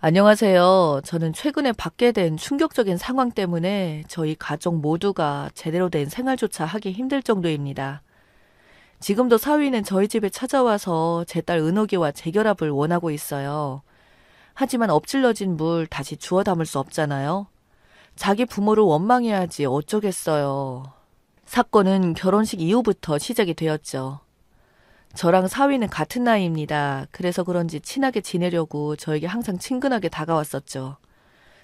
안녕하세요. 저는 최근에 받게 된 충격적인 상황 때문에 저희 가족 모두가 제대로 된 생활조차 하기 힘들 정도입니다. 지금도 사위는 저희 집에 찾아와서 제 딸 은옥이와 재결합을 원하고 있어요. 하지만 엎질러진 물 다시 주워 담을 수 없잖아요. 자기 부모를 원망해야지 어쩌겠어요. 사건은 결혼식 이후부터 시작이 되었죠. 저랑 사위는 같은 나이입니다. 그래서 그런지 친하게 지내려고 저에게 항상 친근하게 다가왔었죠.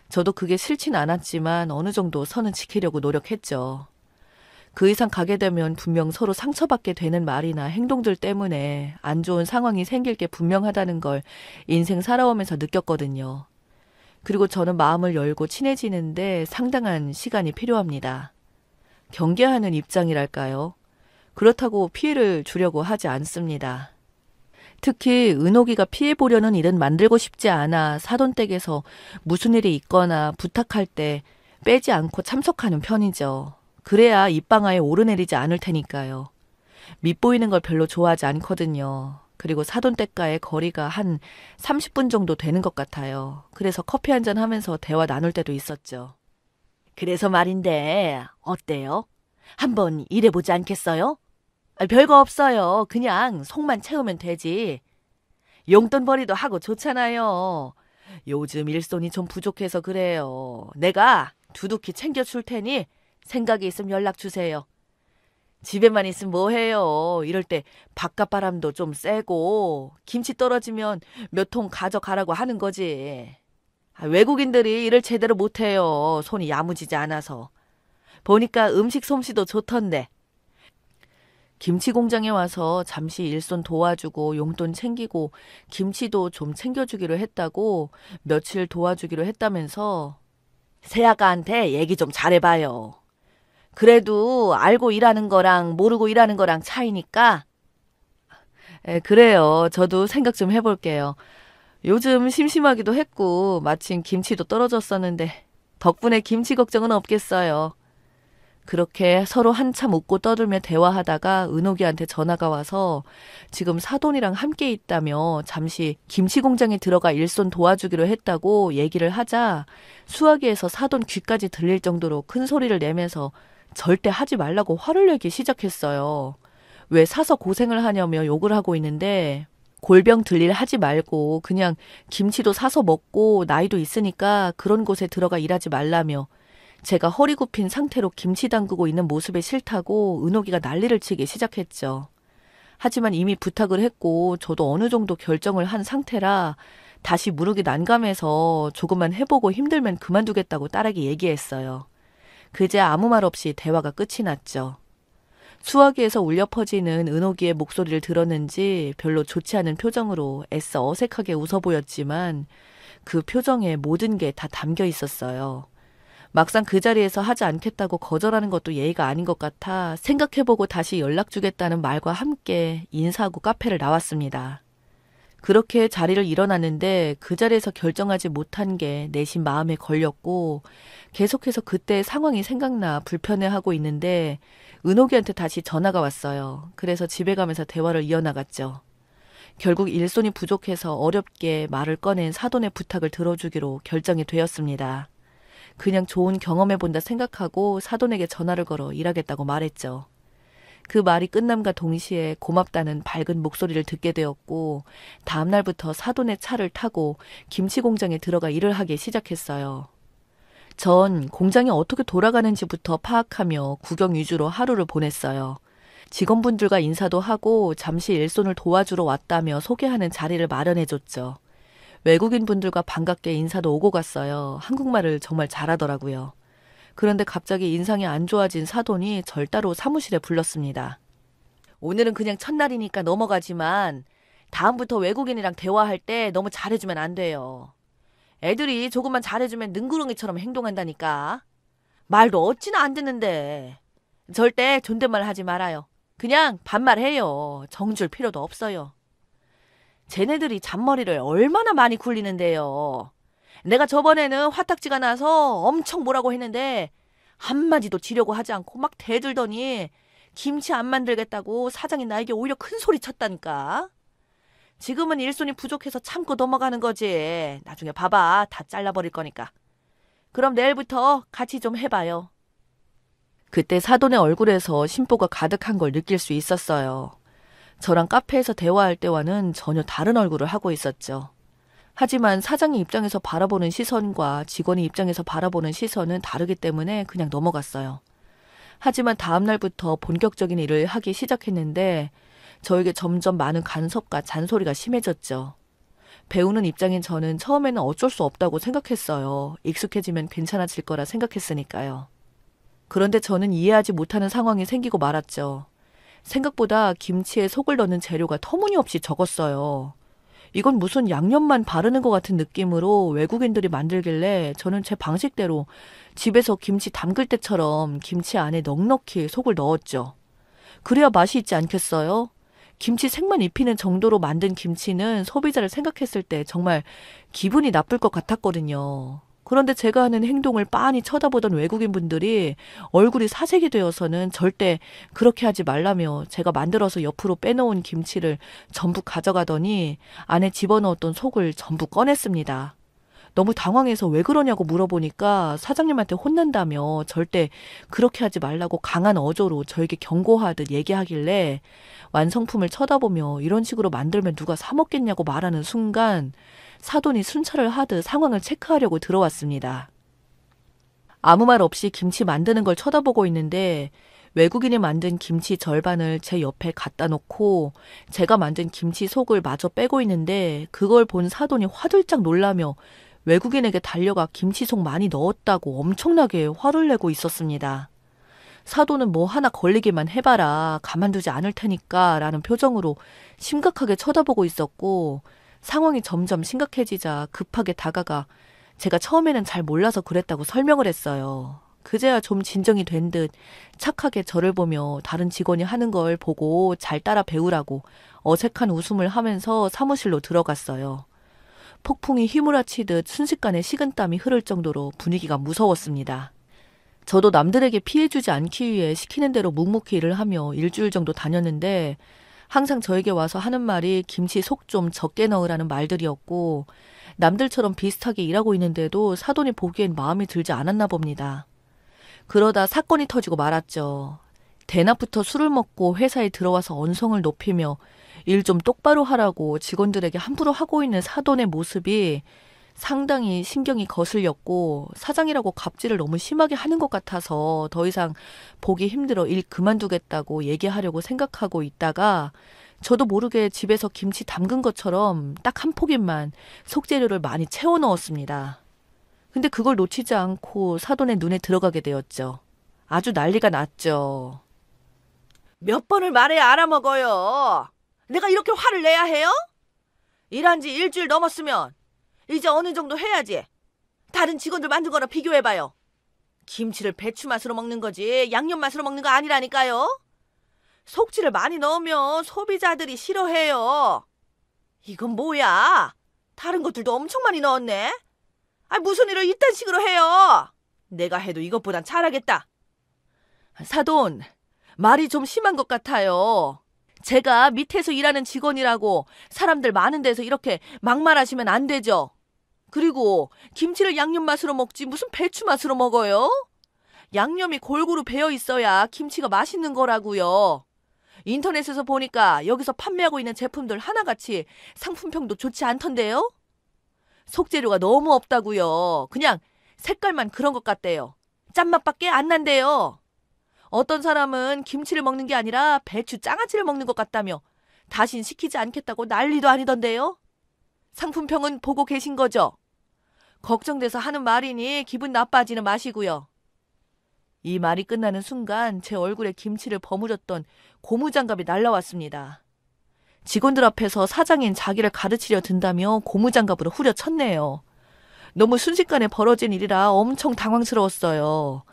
저도 그게 싫진 않았지만 어느 정도 선은 지키려고 노력했죠. 그 이상 가게 되면 분명 서로 상처받게 되는 말이나 행동들 때문에 안 좋은 상황이 생길 게 분명하다는 걸 인생 살아오면서 느꼈거든요. 그리고 저는 마음을 열고 친해지는데 상당한 시간이 필요합니다. 경계하는 입장이랄까요? 그렇다고 피해를 주려고 하지 않습니다. 특히 은옥이가 피해보려는 일은 만들고 싶지 않아 사돈댁에서 무슨 일이 있거나 부탁할 때 빼지 않고 참석하는 편이죠. 그래야 입방아에 오르내리지 않을 테니까요. 밉보이는 걸 별로 좋아하지 않거든요. 그리고 사돈댁과의 거리가 한 30분 정도 되는 것 같아요. 그래서 커피 한잔 하면서 대화 나눌 때도 있었죠. 그래서 말인데 어때요? 한번 일해보지 않겠어요? 별거 없어요. 그냥 속만 채우면 되지. 용돈벌이도 하고 좋잖아요. 요즘 일손이 좀 부족해서 그래요. 내가 두둑히 챙겨줄 테니 생각이 있으면 연락 주세요. 집에만 있으면 뭐해요. 이럴 때 바깥바람도 좀 쐬고 김치 떨어지면 몇 통 가져가라고 하는 거지. 외국인들이 일을 제대로 못해요. 손이 야무지지 않아서. 보니까 음식 솜씨도 좋던데. 김치 공장에 와서 잠시 일손 도와주고 용돈 챙기고 김치도 좀 챙겨주기로 했다고 며칠 도와주기로 했다면서 새아가한테 얘기 좀 잘해봐요. 그래도 알고 일하는 거랑 모르고 일하는 거랑 차이니까. 그래요. 저도 생각 좀 해볼게요. 요즘 심심하기도 했고 마침 김치도 떨어졌었는데 덕분에 김치 걱정은 없겠어요. 그렇게 서로 한참 웃고 떠들며 대화하다가 은옥이한테 전화가 와서 지금 사돈이랑 함께 있다며 잠시 김치 공장에 들어가 일손 도와주기로 했다고 얘기를 하자 수화기에서 사돈 귀까지 들릴 정도로 큰 소리를 내면서 절대 하지 말라고 화를 내기 시작했어요. 왜 사서 고생을 하냐며 욕을 하고 있는데 골병 들일 하지 말고 그냥 김치도 사서 먹고 나이도 있으니까 그런 곳에 들어가 일하지 말라며 제가 허리 굽힌 상태로 김치 담그고 있는 모습에 싫다고 은옥이가 난리를 치기 시작했죠. 하지만 이미 부탁을 했고 저도 어느 정도 결정을 한 상태라 다시 무르기 난감해서 조금만 해보고 힘들면 그만두겠다고 딸에게 얘기했어요. 그제 아무 말 없이 대화가 끝이 났죠. 수화기에서 울려 퍼지는 은옥이의 목소리를 들었는지 별로 좋지 않은 표정으로 애써 어색하게 웃어 보였지만 그 표정에 모든 게 다 담겨 있었어요. 막상 그 자리에서 하지 않겠다고 거절하는 것도 예의가 아닌 것 같아 생각해보고 다시 연락 주겠다는 말과 함께 인사하고 카페를 나왔습니다. 그렇게 자리를 일어났는데 그 자리에서 결정하지 못한 게 내심 마음에 걸렸고 계속해서 그때 상황이 생각나 불편해하고 있는데 은옥이한테 다시 전화가 왔어요. 그래서 집에 가면서 대화를 이어나갔죠. 결국 일손이 부족해서 어렵게 말을 꺼낸 사돈의 부탁을 들어주기로 결정이 되었습니다. 그냥 좋은 경험해본다 생각하고 사돈에게 전화를 걸어 일하겠다고 말했죠. 그 말이 끝남과 동시에 고맙다는 밝은 목소리를 듣게 되었고 다음 날부터 사돈의 차를 타고 김치 공장에 들어가 일을 하기 시작했어요. 전 공장이 어떻게 돌아가는지부터 파악하며 구경 위주로 하루를 보냈어요. 직원분들과 인사도 하고 잠시 일손을 도와주러 왔다며 소개하는 자리를 마련해줬죠. 외국인 분들과 반갑게 인사도 오고 갔어요. 한국말을 정말 잘하더라고요. 그런데 갑자기 인상이 안 좋아진 사돈이 절 따로 사무실에 불렀습니다. 오늘은 그냥 첫날이니까 넘어가지만 다음부터 외국인이랑 대화할 때 너무 잘해주면 안 돼요. 애들이 조금만 잘해주면 능구렁이처럼 행동한다니까. 말도 어찌나 안 듣는데. 절대 존댓말 하지 말아요. 그냥 반말해요. 정줄 필요도 없어요. 쟤네들이 잔머리를 얼마나 많이 굴리는데요. 내가 저번에는 화딱지가 나서 엄청 뭐라고 했는데 한마디도 지려고 하지 않고 막 대들더니 김치 안 만들겠다고 사장이 나에게 오히려 큰 소리 쳤다니까. 지금은 일손이 부족해서 참고 넘어가는 거지. 나중에 봐봐. 다 잘라버릴 거니까. 그럼 내일부터 같이 좀 해봐요. 그때 사돈의 얼굴에서 심보가 가득한 걸 느낄 수 있었어요. 저랑 카페에서 대화할 때와는 전혀 다른 얼굴을 하고 있었죠. 하지만 사장님 입장에서 바라보는 시선과 직원이 입장에서 바라보는 시선은 다르기 때문에 그냥 넘어갔어요. 하지만 다음 날부터 본격적인 일을 하기 시작했는데 저에게 점점 많은 간섭과 잔소리가 심해졌죠. 배우는 입장인 저는 처음에는 어쩔 수 없다고 생각했어요. 익숙해지면 괜찮아질 거라 생각했으니까요. 그런데 저는 이해하지 못하는 상황이 생기고 말았죠. 생각보다 김치에 속을 넣는 재료가 터무니없이 적었어요. 이건 무슨 양념만 바르는 것 같은 느낌으로 외국인들이 만들길래 저는 제 방식대로 집에서 김치 담글 때처럼 김치 안에 넉넉히 속을 넣었죠. 그래야 맛이 있지 않겠어요? 김치 색만 입히는 정도로 만든 김치는 소비자를 생각했을 때 정말 기분이 나쁠 것 같았거든요. 그런데 제가 하는 행동을 빤히 쳐다보던 외국인분들이 얼굴이 사색이 되어서는 절대 그렇게 하지 말라며 제가 만들어서 옆으로 빼놓은 김치를 전부 가져가더니 안에 집어넣었던 속을 전부 꺼냈습니다. 너무 당황해서 왜 그러냐고 물어보니까 사장님한테 혼난다며 절대 그렇게 하지 말라고 강한 어조로 저에게 경고하듯 얘기하길래 완성품을 쳐다보며 이런 식으로 만들면 누가 사 먹겠냐고 말하는 순간 사돈이 순찰을 하듯 상황을 체크하려고 들어왔습니다. 아무 말 없이 김치 만드는 걸 쳐다보고 있는데 외국인이 만든 김치 절반을 제 옆에 갖다 놓고 제가 만든 김치 속을 마저 빼고 있는데 그걸 본 사돈이 화들짝 놀라며 외국인에게 달려가 김치 속 많이 넣었다고 엄청나게 화를 내고 있었습니다. 사돈은 뭐 하나 걸리기만 해봐라. 가만두지 않을 테니까 라는 표정으로 심각하게 쳐다보고 있었고 상황이 점점 심각해지자 급하게 다가가 제가 처음에는 잘 몰라서 그랬다고 설명을 했어요. 그제야 좀 진정이 된 듯 착하게 저를 보며 다른 직원이 하는 걸 보고 잘 따라 배우라고 어색한 웃음을 하면서 사무실로 들어갔어요. 폭풍이 휘몰아치듯 순식간에 식은땀이 흐를 정도로 분위기가 무서웠습니다. 저도 남들에게 피해주지 않기 위해 시키는 대로 묵묵히 일을 하며 일주일 정도 다녔는데 항상 저에게 와서 하는 말이 김치 속 좀 적게 넣으라는 말들이었고 남들처럼 비슷하게 일하고 있는데도 사돈이 보기엔 마음에 들지 않았나 봅니다. 그러다 사건이 터지고 말았죠. 대낮부터 술을 먹고 회사에 들어와서 언성을 높이며 일 좀 똑바로 하라고 직원들에게 함부로 하고 있는 사돈의 모습이 상당히 신경이 거슬렸고 사장이라고 갑질을 너무 심하게 하는 것 같아서 더 이상 보기 힘들어 일 그만두겠다고 얘기하려고 생각하고 있다가 저도 모르게 집에서 김치 담근 것처럼 딱 한 포기만 속재료를 많이 채워 넣었습니다. 근데 그걸 놓치지 않고 사돈의 눈에 들어가게 되었죠. 아주 난리가 났죠. 몇 번을 말해야 알아먹어요. 내가 이렇게 화를 내야 해요? 일한 지 일주일 넘었으면 이제 어느 정도 해야지. 다른 직원들 만든 거랑 비교해봐요. 김치를 배추 맛으로 먹는 거지 양념 맛으로 먹는 거 아니라니까요. 속지를 많이 넣으면 소비자들이 싫어해요. 이건 뭐야? 다른 것들도 엄청 많이 넣었네. 무슨 일을 이딴 식으로 해요? 내가 해도 이것보단 잘하겠다. 사돈, 말이 좀 심한 것 같아요. 제가 밑에서 일하는 직원이라고 사람들 많은 데서 이렇게 막말하시면 안 되죠. 그리고 김치를 양념 맛으로 먹지 무슨 배추 맛으로 먹어요? 양념이 골고루 배어 있어야 김치가 맛있는 거라고요. 인터넷에서 보니까 여기서 판매하고 있는 제품들 하나같이 상품평도 좋지 않던데요? 속재료가 너무 없다고요. 그냥 색깔만 그런 것 같대요. 짠맛밖에 안 난대요. 어떤 사람은 김치를 먹는 게 아니라 배추 장아찌를 먹는 것 같다며 다신 시키지 않겠다고 난리도 아니던데요. 상품평은 보고 계신 거죠? 걱정돼서 하는 말이니 기분 나빠지는 마시고요. 이 말이 끝나는 순간 제 얼굴에 김치를 버무렸던 고무장갑이 날라왔습니다. 직원들 앞에서 사장인 자기를 가르치려 든다며 고무장갑으로 후려쳤네요. 너무 순식간에 벌어진 일이라 엄청 당황스러웠어요.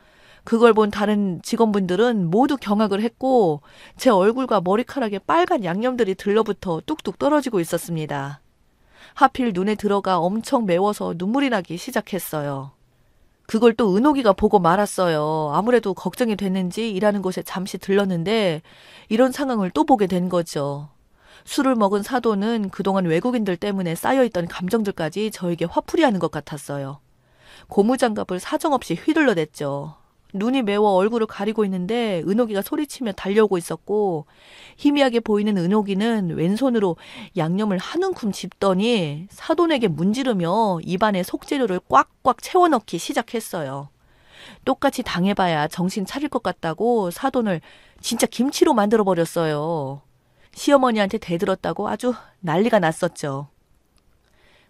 그걸 본 다른 직원분들은 모두 경악을 했고 제 얼굴과 머리카락에 빨간 양념들이 들러붙어 뚝뚝 떨어지고 있었습니다. 하필 눈에 들어가 엄청 매워서 눈물이 나기 시작했어요. 그걸 또 은옥이가 보고 말았어요. 아무래도 걱정이 됐는지 일하는 곳에 잠시 들렀는데 이런 상황을 또 보게 된 거죠. 술을 먹은 사돈은 그동안 외국인들 때문에 쌓여있던 감정들까지 저에게 화풀이하는 것 같았어요. 고무장갑을 사정없이 휘둘러댔죠. 눈이 매워 얼굴을 가리고 있는데 은옥이가 소리치며 달려오고 있었고, 희미하게 보이는 은옥이는 왼손으로 양념을 한 움큼 집더니 사돈에게 문지르며 입안에 속재료를 꽉꽉 채워넣기 시작했어요. 똑같이 당해봐야 정신 차릴 것 같다고 사돈을 진짜 김치로 만들어버렸어요. 시어머니한테 대들었다고 아주 난리가 났었죠.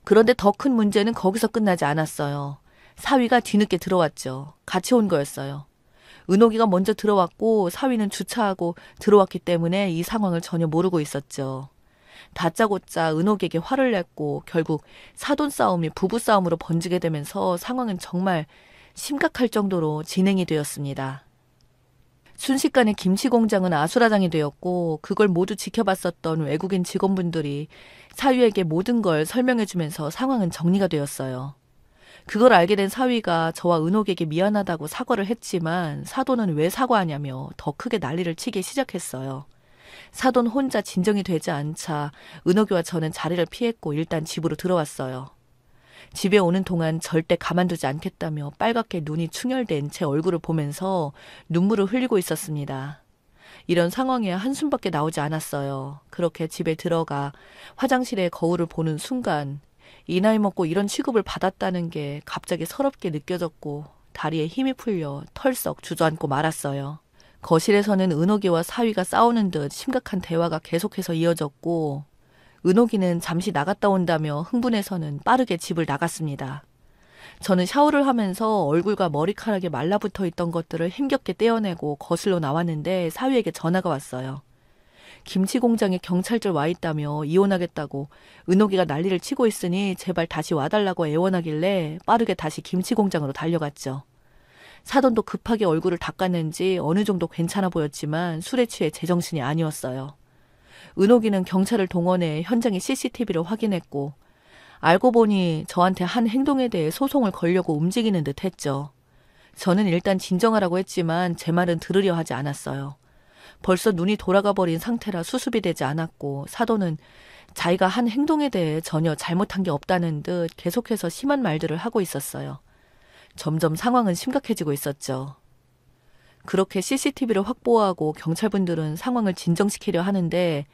그런데 더 큰 문제는 거기서 끝나지 않았어요. 사위가 뒤늦게 들어왔죠. 같이 온 거였어요. 은옥이가 먼저 들어왔고 사위는 주차하고 들어왔기 때문에 이 상황을 전혀 모르고 있었죠. 다짜고짜 은옥에게 화를 냈고 결국 사돈 싸움이 부부 싸움으로 번지게 되면서 상황은 정말 심각할 정도로 진행이 되었습니다. 순식간에 김치 공장은 아수라장이 되었고 그걸 모두 지켜봤었던 외국인 직원분들이 사위에게 모든 걸 설명해주면서 상황은 정리가 되었어요. 그걸 알게 된 사위가 저와 은옥에게 미안하다고 사과를 했지만 사돈은 왜 사과하냐며 더 크게 난리를 치기 시작했어요. 사돈 혼자 진정이 되지 않자 은옥이와 저는 자리를 피했고 일단 집으로 들어왔어요. 집에 오는 동안 절대 가만두지 않겠다며 빨갛게 눈이 충혈된 제 얼굴을 보면서 눈물을 흘리고 있었습니다. 이런 상황에 한숨밖에 나오지 않았어요. 그렇게 집에 들어가 화장실의 거울을 보는 순간 이 나이 먹고 이런 취급을 받았다는 게 갑자기 서럽게 느껴졌고 다리에 힘이 풀려 털썩 주저앉고 말았어요. 거실에서는 은옥이와 사위가 싸우는 듯 심각한 대화가 계속해서 이어졌고 은옥이는 잠시 나갔다 온다며 흥분해서는 빠르게 집을 나갔습니다. 저는 샤워를 하면서 얼굴과 머리카락에 말라붙어 있던 것들을 힘겹게 떼어내고 거실로 나왔는데 사위에게 전화가 왔어요. 김치 공장에 경찰들 와 있다며 이혼하겠다고 은옥이가 난리를 치고 있으니 제발 다시 와달라고 애원하길래 빠르게 다시 김치 공장으로 달려갔죠. 사돈도 급하게 얼굴을 닦았는지 어느 정도 괜찮아 보였지만 술에 취해 제정신이 아니었어요. 은옥이는 경찰을 동원해 현장의 CCTV를 확인했고 알고 보니 저한테 한 행동에 대해 소송을 걸려고 움직이는 듯 했죠. 저는 일단 진정하라고 했지만 제 말은 들으려 하지 않았어요. 벌써 눈이 돌아가 버린 상태라 수습이 되지 않았고 사돈은 자기가 한 행동에 대해 전혀 잘못한 게 없다는 듯 계속해서 심한 말들을 하고 있었어요. 점점 상황은 심각해지고 있었죠. 그렇게 CCTV를 확보하고 경찰분들은 상황을 진정시키려 하는데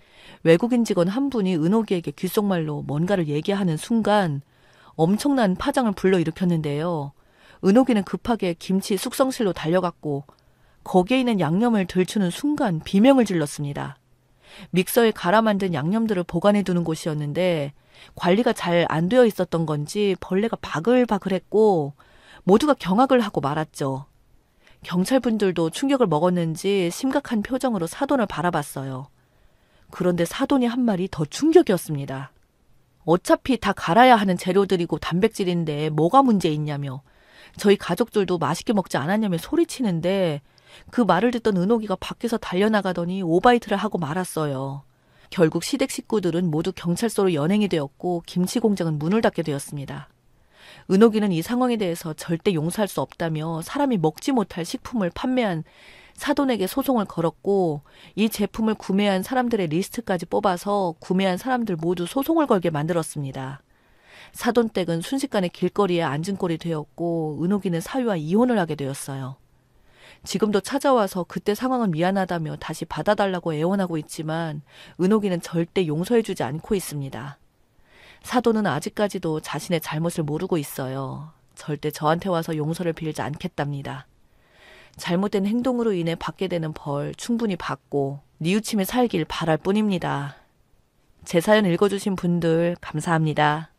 외국인 직원 한 분이 은옥이에게 귓속말로 뭔가를 얘기하는 순간 엄청난 파장을 불러일으켰는데요. 은옥이는 급하게 김치 숙성실로 달려갔고 거기에 있는 양념을 들추는 순간 비명을 질렀습니다. 믹서에 갈아 만든 양념들을 보관해 두는 곳이었는데 관리가 잘 안 되어 있었던 건지 벌레가 바글바글했고 모두가 경악을 하고 말았죠. 경찰분들도 충격을 먹었는지 심각한 표정으로 사돈을 바라봤어요. 그런데 사돈이 한 말이 더 충격이었습니다. 어차피 다 갈아야 하는 재료들이고 단백질인데 뭐가 문제 있냐며 저희 가족들도 맛있게 먹지 않았냐며 소리치는데 그 말을 듣던 은옥이가 밖에서 달려나가더니 오바이트를 하고 말았어요. 결국 시댁 식구들은 모두 경찰서로 연행이 되었고 김치 공장은 문을 닫게 되었습니다. 은옥이는 이 상황에 대해서 절대 용서할 수 없다며 사람이 먹지 못할 식품을 판매한 사돈에게 소송을 걸었고 이 제품을 구매한 사람들의 리스트까지 뽑아서 구매한 사람들 모두 소송을 걸게 만들었습니다. 사돈 댁은 순식간에 길거리에 앉은 꼴이 되었고 은옥이는 사위와 이혼을 하게 되었어요. 지금도 찾아와서 그때 상황은 미안하다며 다시 받아달라고 애원하고 있지만 은옥이는 절대 용서해주지 않고 있습니다. 사돈은 아직까지도 자신의 잘못을 모르고 있어요. 절대 저한테 와서 용서를 빌지 않겠답니다. 잘못된 행동으로 인해 받게 되는 벌 충분히 받고 뉘우치며 살길 바랄 뿐입니다. 제 사연 읽어주신 분들 감사합니다.